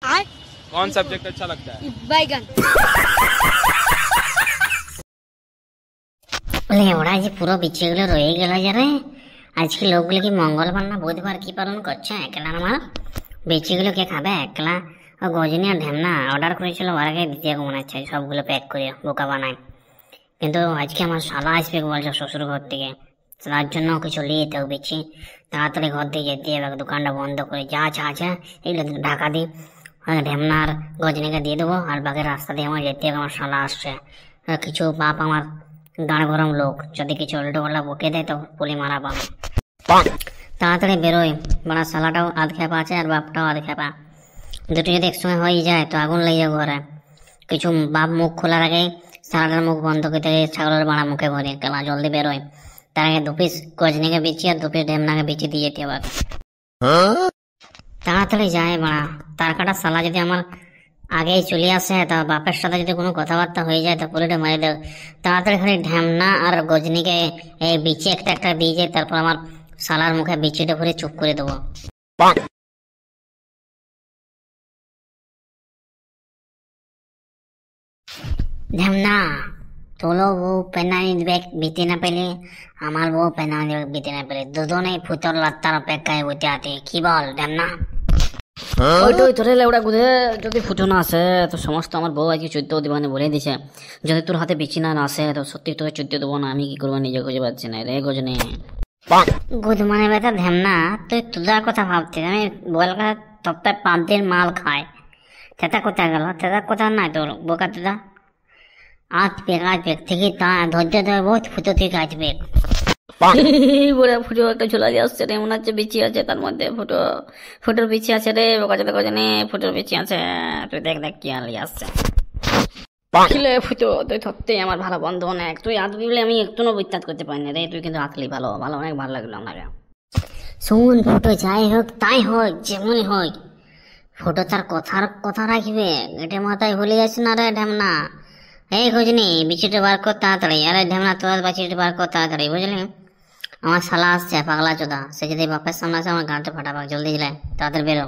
कौन सब्जेक्ट अच्छा लगता है? बैगन। ওরা যে পুরো বিচিগুলো রয়ে গেল যারে আজকে লোকগুলো কি মঙ্গলবার না বুধবার কি পালন করছে একলা আমার বিচিগুলো কে খাবে একলা ও গজনি আর ঢেমনা অর্ডার করেছিল ওরাকে দিতে মনে হচ্ছে সবগুলো প্যাক করে বোকা বানায় কিন্তু আজকে আমার শালা আসবে বলছে শ্বশুর ঘর থেকে তার জন্য কিছু নিয়ে যেতে হবে তাড়াতাড়ি ঘর দিয়ে যেতে হবে দোকানটা বন্ধ করে যা আছে এগুলো ঢাকা দিই ঢেমনা আর গজনিকে দিয়ে দেবো আর বাকি রাস্তা দিয়ে আমার যেতে হবে আমার শালা আসছে কিছু বাপ আমার গাড় গরম লোক যদি কিছু উল্টো পাল্টা বকে দেয় তো পুলি মারা পাবে তাড়াতাড়ি বেরোয় বড় শালাটাও আধ খেপা আছে আর বাপটাও আধ খেপা দুটো যদি একসঙ্গে হয়ে যায় তো আগুন লেগে যাবে ঘরে কিছু বাপ মুখ খোলার আগে শালাটার মুখ বন্ধ করতে ছাগলের বাড়া মুখে ভরে কেলা জলদি বেরোয় তার আগে 2 পিস গজনিকে বিচি আর 2 পিস ঢেমনাকে বিচি দিয়ে যেতে হবে তাড়াতাড়ি যায় বাড়া তার কাটা শালা যদি আমার আগেই চলে আসে তা বাপের সাথে যদি কোনো কথাবার্তা হয়ে যায় তো পুলিটা মারি দেব তাড়াতাড়ি খালি ঢেমনা আর গজনিকে এই বিচি একটা একটা দিয়ে যায় তারপর আমার শালার মুখে বিচিটা ভরে চুপ করে দেবো ঢেমনা তোলো বউ পেনানি দিবে বিতে না পেলে আমার বউ পেনানি দিবে বিতে না পেলে দুজনেই ফুতর লাত্তার অপেক্ষায় বসে আছে কি বল ঢেমনা ওইটাই তোরে লেউড়া গুদে যদি ফুটো না আসে তো সমস্ত আমার বউ আজকে 14 দিবানে বলে দিছে যদি তোর হাতে বিচি না আসে তো সত্যি তোকে 14 দেবো না আমি কি করবো নিজে খুঁজে পাচ্ছি না রে গজনে গুদ মানে বেটা ঢেমনা তুই তোদার কথা ভাবছিস আমি বল কথা সপ্তাহে 5 দিন মাল খায় তেতা কোথায় গেল তেতা কোথাও নাই তোর বোকা তেতা আজ পেক থেকে তা ধৈর্য ধরে বহুত ফুটো থেকে আসবে বড় ফুটো একটা ঝোলা দিয়ে আসছে রে মনে হচ্ছে বিচি আছে তার মধ্যে ফুটোর বিচি আছে রে বোকা চোদা গজনে ফুটোর বিচি আছে তুই দেখ কি আলি আসছে কিলে ফুটো তুই সত্যি আমার ভালো বন্ধু অনেক তুই আসবি বলে আমি একটু বিশ্বাস করতে পারি না রে তুই কিন্তু আসলি ভালো অনেক ভালো লাগলো আমাকে শুন ফুটো যাই হোক তাই হোক যেমনই হোক ফুটো তার কথা রাখবে এটা মাথায় ভুলে যাচ্ছে না রে ঢেমনা এই গজনি বিচিটা বার কর তাড়াতাড়ি আরে ঢেমনা তোর বিচিটা বার কর তাড়াতাড়ি বুঝলি আমার শালা আসছে পাগলা চোদা সে যদি বাপের সামনে আসে আমার গাঁটে ফাটাবাক জলদি দিলে তাড়াতাড়ি বেরো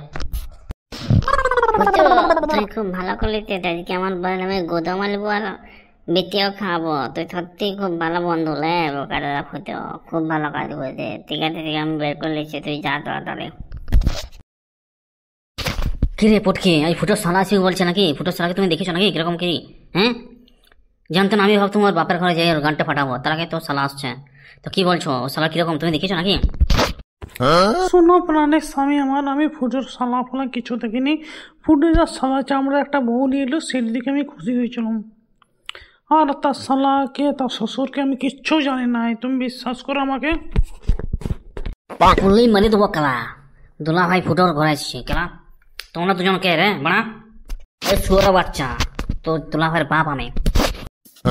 তুই খুব ভালো করলি আজকে আমার বলে আমি গোদাম আলবো আর বেতিও খাবো তুই সত্যি খুব ভালো বন্ধু লে বোকাটা ফুটো খুব ভালো কাজ করেছে ঠিক আছে আমি বের করে নিচ্ছি তুই যা তাড়াতাড়ি কি রে পটকে এই ফুটোর শালা আসি বলছে নাকি ফুটোর শালাকে তুমি দেখেছো নাকি কিরকম কি হ্যাঁ জানতো না আমি ভাবতাম ওর বাপের ঘরে যাই ওর গানটা ফাটাবো তার আগে তোর শালা আসছে তো কি বলছো ও শালা কিরকম তুমি দেখেছো নাকি শোনো প্রাণের স্বামী আমার আমি ফুটোর শালা ফলা কিছু দেখিনি ফুটো যা শালা চামড়া একটা বউ নিয়ে এলো সেই দিকে আমি খুশি হয়েছিলাম আর তার শালাকে তার শ্বশুরকে আমি কিচ্ছু জানি না তুমি বিশ্বাস করো আমাকে বললেই মারি দেবো কালা দুলা ভাই ফুটোর ঘরে আসছে কালা তোমরা দুজন কে রে বাড়া এই শুয়োর বাচ্চা তো দুলা ভাইয়ের বাপ আমি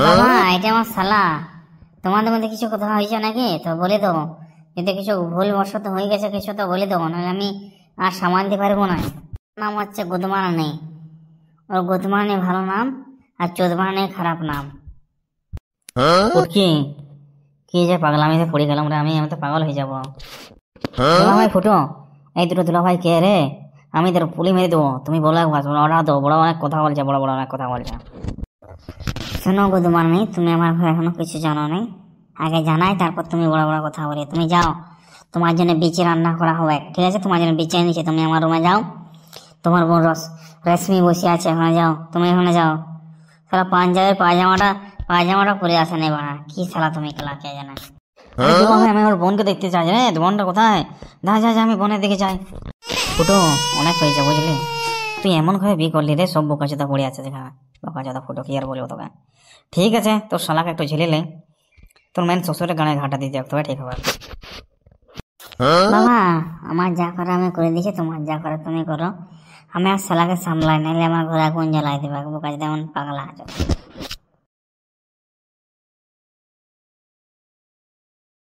বাবা এটা আমার শালা তোমাদের মধ্যে কিছু কথা হয়েছে নাকি তো বলে দেবো যদি কিছু ভুল বশত হয়ে গেছে কিছু তো বলে দেবো নাহলে আমি আর সামাল দিতে পারবো না নাম হচ্ছে গুদমারানি ওর গুদমারানি ভালো নাম আর চোদমারানি খারাপ নাম কি যে পাগলামিতে পড়ে গেলাম রে আমি তো পাগল হয়ে যাবো দুলা ভাই ফুটো এই দুটো দুলা ভাই কে রে আমি তোর পুলি মেরে দেবো তুমি বলো অর্ডার দেবো বড় অনেক কথা বলছে বড় অনেক কথা বলছে শোনো গুদমারানি তুমি আমার ঘরে এখনো কিছু জানো নি আগে জানাই তারপর তুমি বড় কথা বলি তুমি যাও তোমার জন্য বিচি রান্না করা হবে ঠিক আছে তোমার জন্য বিচি এনেছি তুমি আমার রুমে যাও তোমার বোন রেশমি বসে আছে ওখানে যাও তুমি ওখানে যাও সারা পাঞ্জাবের পায়জামাটা পরে আসে নেই বাড়া কি সালা তুমি খেলা কে জানে আমি আমার বোনকে দেখতে চাই রে বোনটা কোথায় যা আমি বোনের দিকে যাই ফুটো অনেক হয়েছে বুঝলি তুই এমন ভাবে বিয়ে করলি রে সব বোকাচোদা পড়ে আছে যেখানে বোকাচোদা ফুটো কি আর বলবো তোকে ঠিক আছে তোর শালাকে একটু ঝেলিলে তোর মেন শ্বশুরের গানে ঘাটা দিয়ে যাক তবে ঠিক হবে বাবা আমার যা করে আমি করে দিয়েছি তোমার যা করে তুমি করো আমি আর শালাকে সামলাই নাইলে আমার ঘরে আগুন জ্বালাই দেবে বোকা যেমন পাগলা আছে